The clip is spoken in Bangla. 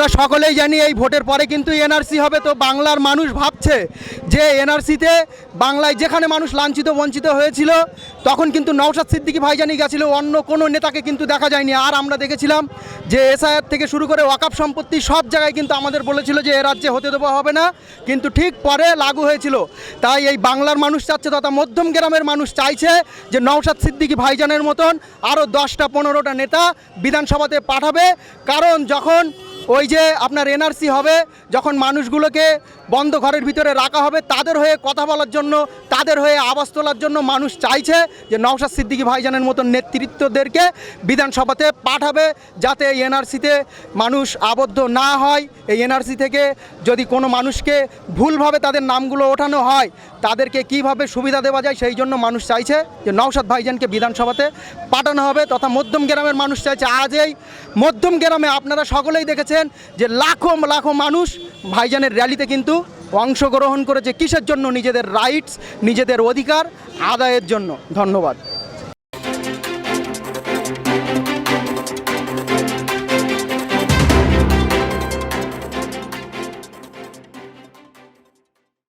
আমরা সকলেই জানি এই ভোটের পরে কিন্তু এনআরসি হবে। তো বাংলার মানুষ ভাবছে যে এনআরসিতে বাংলায় যেখানে মানুষ লাঞ্ছিত বঞ্চিত হয়েছিল তখন কিন্তু নওশাদ সিদ্দিকী ভাইজানই গেছিল, অন্য কোনো নেতাকে কিন্তু দেখা যায়নি। আর আমরা দেখেছিলাম যে এসআইআর থেকে শুরু করে ওয়াকফ সম্পত্তি সব জায়গায় কিন্তু আমাদের বলেছিল যে এ রাজ্যে হতে দেওয়া হবে না, কিন্তু ঠিক পরে লাগু হয়েছিল। তাই এই বাংলার মানুষ চাচ্ছে তথা মধ্যম গ্রামের মানুষ চাইছে যে নওশাদ সিদ্দিকী ভাইজানের মতন আরও 10টা 15টা নেতা বিধানসভাতে পাঠাবে। কারণ যখন ওই যে আপনার এনআরসি হবে, যখন মানুষগুলোকে বন্ধ ঘরের ভিতরে রাখা হবে, তাদের হয়ে কথা বলার জন্য, তাদের হয়ে আওয়াজ তোলার জন্য মানুষ চাইছে যে নওশাদ সিদ্দিকী ভাইজানের মতন নেতৃত্বদেরকে বিধানসভাতে পাঠাবে, যাতে এই এনআরসিতে মানুষ আবদ্ধ না হয়। এই এনআরসি থেকে যদি কোনো মানুষকে ভুলভাবে তাদের নামগুলো ওঠানো হয়, তাদেরকে কিভাবে সুবিধা দেওয়া যায়, সেই জন্য মানুষ চাইছে যে নওশাদ ভাইজানকে বিধানসভাতে পাঠানো হবে। তথা মধ্যম গ্রামের মানুষ চাইছে, আজ এই মধ্যম গ্রামে আপনারা সকলেই দেখেছেন যে লাখো লাখো মানুষ ভাইজানের র্যালিতে কিন্তু অংশগ্রহণ করেছে। কিসের জন্য? নিজেদের রাইটস, নিজেদের অধিকার আদায়ের জন্য। ধন্যবাদ।